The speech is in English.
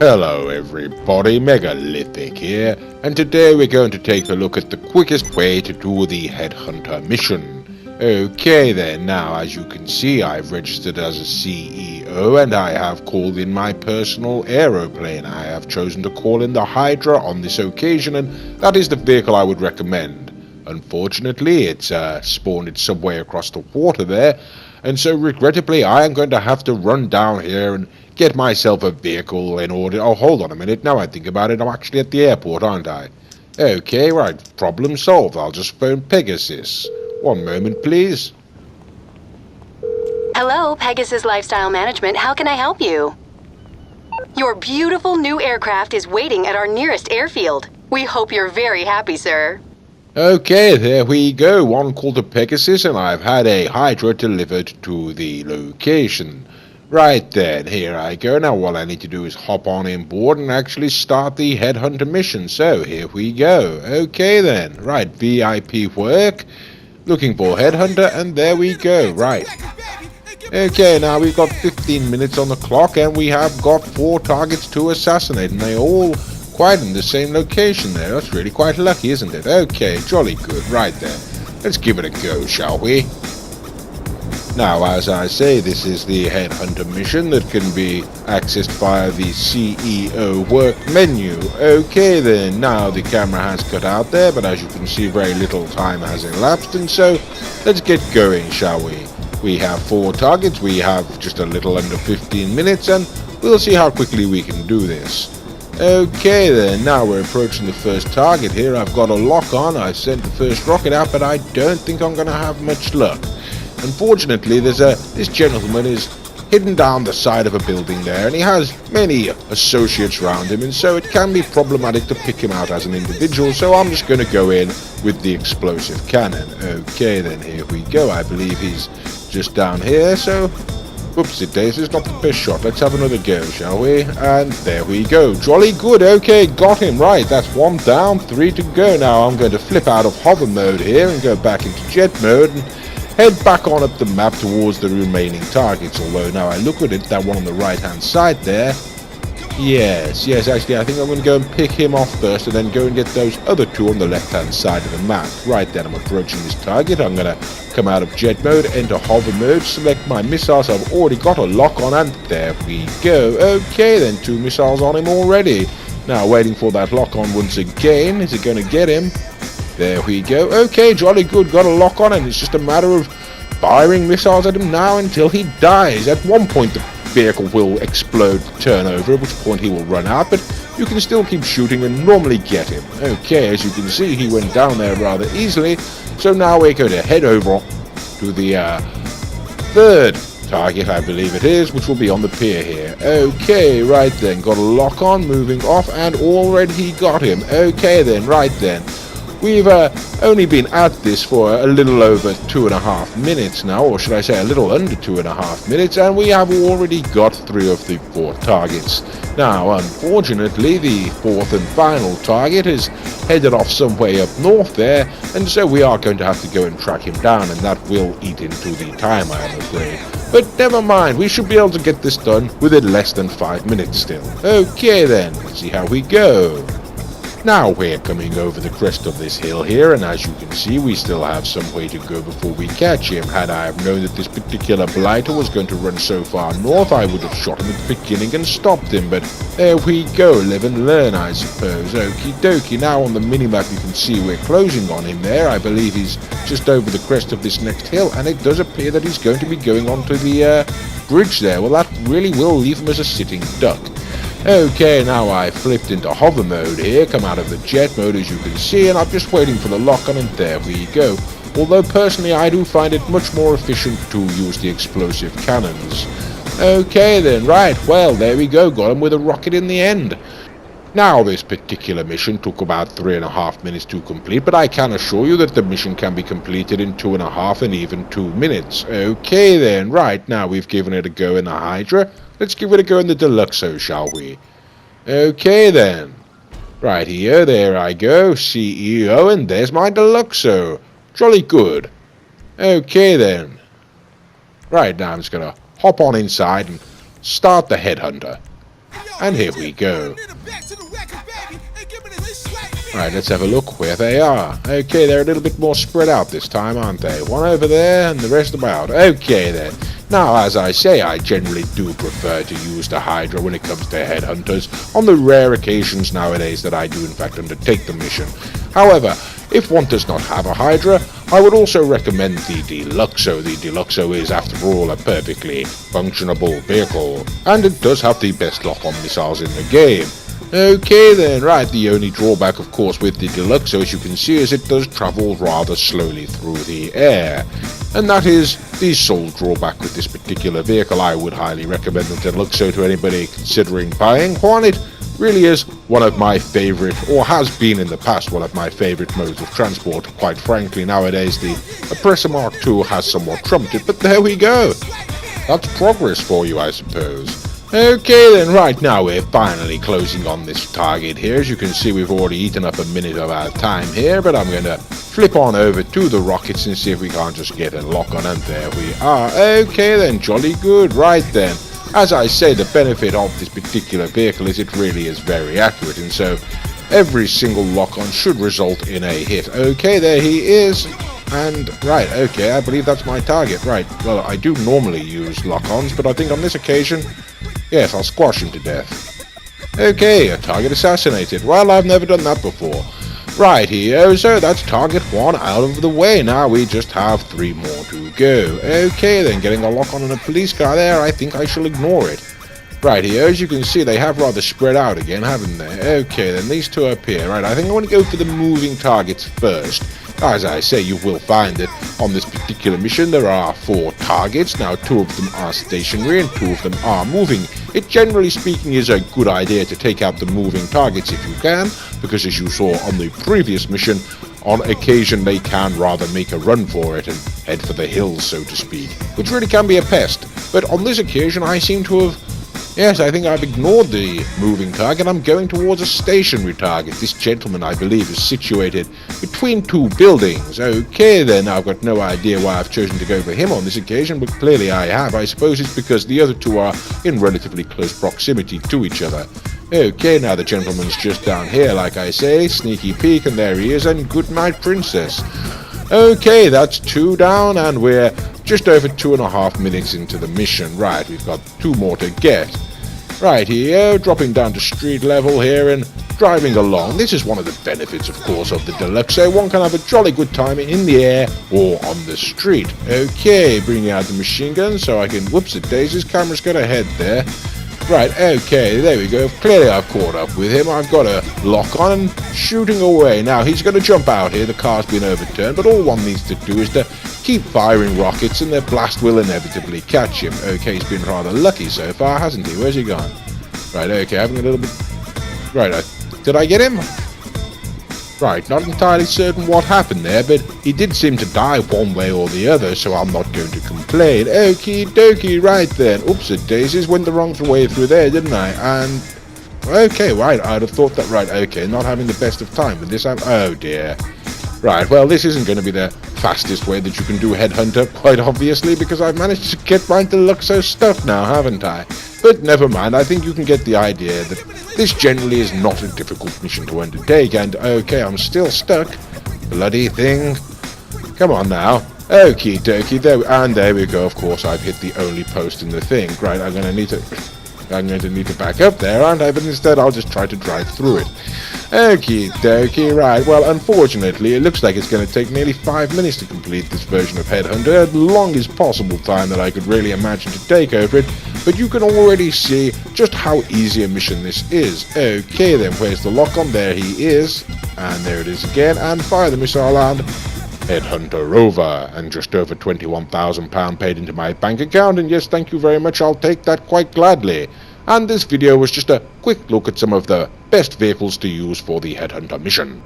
Hello everybody, Megalithic here, and today we're going to take a look at the quickest way to do the Headhunter mission. Okay then, now as you can see I've registered as a CEO and I have called in my personal aeroplane. I have chosen to call in the Hydra on this occasion, and that is the vehicle I would recommend. Unfortunately, it's spawned its subway across the water there, and so regrettably I am going to have to run down here and get myself a vehicle in order. Oh, hold on a minute, now I think about it, I'm actually at the airport, aren't I? Okay, right, problem solved, I'll just phone Pegasus. One moment, please. Hello, Pegasus Lifestyle Management. How can I help you? Your beautiful new aircraft is waiting at our nearest airfield. We hope you're very happy, sir. Okay, there we go. One call to Pegasus, and I've had a Hydra delivered to the location. Right then, here I go. Now all I need to do is hop on board and actually start the Headhunter mission. So here we go. Okay then, right, VIP work. Looking for Headhunter, and there we go. Right. Okay, now we've got 15 minutes on the clock, and we have got 4 targets to assassinate, and they all quite in the same location there. That's really quite lucky, isn't it? Okay, jolly good. Right then. Let's give it a go, shall we? Now, as I say, this is the Headhunter mission that can be accessed via the CEO work menu. Okay then, now the camera has cut out there, but as you can see, very little time has elapsed, and so let's get going, shall we? We have 4 targets, we have just a little under 15 minutes, and we'll see how quickly we can do this. Okay then, now we're approaching the first target here. I've got a lock on, I've sent the first rocket out, but I don't think I'm going to have much luck. Unfortunately, this gentleman is hidden down the side of a building there, and he has many associates around him, and so it can be problematic to pick him out as an individual, so I'm just going to go in with the explosive cannon. Okay then, here we go. I believe he's just down here, so whoopsie daisies, not the best shot. Let's have another go, shall we? And there we go. Jolly good. Okay, got him. Right, that's 1 down, 3 to go. Now I'm going to flip out of hover mode here and go back into jet mode and head back on up the map towards the remaining targets. Although now I look at it, that one on the right hand side there. Yes, actually I think I'm going to go and pick him off first and then go and get those other 2 on the left hand side of the map. Right then, I'm approaching this target. I'm going to come out of jet mode, enter hover mode, select my missiles. I've already got a lock on, and there we go. Okay then, 2 missiles on him already. Now waiting for that lock on once again. Is it going to get him? There we go. Okay, jolly good, got a lock on, and it's just a matter of firing missiles at him now until he dies. At one point the vehicle will explode, turn over, at which point he will run out, but you can still keep shooting and normally get him. Okay, as you can see, he went down there rather easily, so now we're going to head over to the 3rd target, I believe it is, which will be on the pier here. Okay, right then, got a lock on, moving off, and already got him. Okay then, right then. We've only been at this for a little over 2.5 minutes now, or should I say a little under 2.5 minutes, and we have already got 3 of the 4 targets. Now, unfortunately, the 4th and final target is headed off some way up north there, and so we are going to have to go and track him down, and that will eat into the time, I am afraid. But never mind, we should be able to get this done within less than 5 minutes still. Okay then, let's see how we go. Now we're coming over the crest of this hill here, and as you can see, we still have some way to go before we catch him. Had I have known that this particular blighter was going to run so far north, I would have shot him at the beginning and stopped him, but there we go, live and learn, I suppose. Okie dokie, now on the minimap you can see we're closing on him there. I believe he's just over the crest of this next hill, and it does appear that he's going to be going onto the bridge there. Well, that really will leave him as a sitting duck. Okay, now I flipped into hover mode here, come out of the jet mode as you can see, and I'm just waiting for the lock on, and there we go. Although personally I do find it much more efficient to use the explosive cannons. Okay then, right, well there we go, got him with a rocket in the end. Now this particular mission took about 3.5 minutes to complete, but I can assure you that the mission can be completed in 2.5 and even 2 minutes. Okay then, right, now we've given it a go in the Hydra. Let's give it a go in the Deluxo, shall we? Okay then. Right here, there I go, CEO, and there's my Deluxo. Jolly good. Okay then. Right, now I'm just going to hop on inside and start the Headhunter. And here we go. Right, let's have a look where they are. Okay, they're a little bit more spread out this time, aren't they? One over there and the rest about. Okay then. Now, as I say, I generally do prefer to use the Hydra when it comes to headhunters, on the rare occasions nowadays that I do in fact undertake the mission. However, if one does not have a Hydra, I would also recommend the Deluxo. The Deluxo is, after all, a perfectly functionable vehicle, and it does have the best lock-on missiles in the game. Okay then, right, the only drawback of course with the Deluxo, as you can see, is it does travel rather slowly through the air. And that is the sole drawback with this particular vehicle. I would highly recommend the Deluxo to anybody considering buying one. It really is one of my favourite, or has been in the past, one of my favourite modes of transport. Quite frankly, nowadays the Oppressor Mark II has somewhat trumped it, but there we go. That's progress for you, I suppose. Okay then, right now we're finally closing on this target here. As you can see, we've already eaten up a minute of our time here, but I'm going to flip on over to the rockets and see if we can't just get a lock on, and there we are. Okay then, jolly good. Right then, as I say, the benefit of this particular vehicle is it really is very accurate, and so every single lock on should result in a hit. Okay, there he is. And, right, okay, I believe that's my target. Right, well, I do normally use lock-ons, but I think on this occasion, yes, I'll squash him to death. Okay, a target assassinated. Well, I've never done that before. Right here, so that's target 1 out of the way. Now we just have 3 more to go. Okay, then, getting a lock-on a police car there, I think I shall ignore it. Right here, as you can see, they have rather spread out again, haven't they? Okay, then, these two up here. Right, I think I want to go for the moving targets first. As I say, you will find that on this particular mission there are 4 targets. Now 2 of them are stationary and 2 of them are moving. It generally speaking is a good idea to take out the moving targets if you can, because as you saw on the previous mission, on occasion they can rather make a run for it and head for the hills, so to speak, which really can be a pest. But on this occasion I seem to have... Yes, I think I've ignored the moving target. I'm going towards a stationary target. This gentleman, I believe, is situated between 2 buildings. Okay, then, I've got no idea why I've chosen to go for him on this occasion, but clearly I have. I suppose it's because the other 2 are in relatively close proximity to each other. Okay, now the gentleman's just down here, like I say. Sneaky peek, and there he is, and good night, princess. Okay, that's 2 down, and we're just over 2.5 minutes into the mission. Right, we've got 2 more to get. Right here, dropping down to street level here and driving along. This is one of the benefits, of course, of the Deluxo. One can have a jolly good time in the air or on the street. Okay, bringing out the machine gun so I can... Whoops, it daisies. Camera's got ahead there. Right, okay, there we go. Clearly I've caught up with him. I've got a lock on and shooting away. Now, he's going to jump out here. The car's been overturned, but all one needs to do is to keep firing rockets and their blast will inevitably catch him. Okay, he's been rather lucky so far, hasn't he? Where's he gone? Right, okay, having a little bit... Right, did I get him? Right, not entirely certain what happened there, but he did seem to die one way or the other, so I'm not going to complain. Okie dokie, right then. Oops, it daisies, went the wrong way through there, didn't I? And... Okay, right, I'd have thought that, right, okay, not having the best of time with this. Oh dear. Right, well, this isn't going to be the fastest way that you can do Headhunter, quite obviously, because I've managed to get my Deluxo stuff now, haven't I? But never mind, I think you can get the idea that this generally is not a difficult mission to undertake, and okay, I'm still stuck. Bloody thing. Come on now. Okie dokie, there we go, of course, I've hit the only post in the thing. Right, I'm going to need to back up there, aren't I? But instead I'll just try to drive through it. Okie dokie, right, well, unfortunately, it looks like it's going to take nearly 5 minutes to complete this version of Headhunter, the longest possible time that I could really imagine to take over it, but you can already see just how easy a mission this is. Okay then, where's the lock-on? There he is, and there it is again, and fire the missile, and Headhunter over, and just over £21,000 paid into my bank account, and yes, thank you very much, I'll take that quite gladly. And this video was just a quick look at some of the best vehicles to use for the Headhunter mission.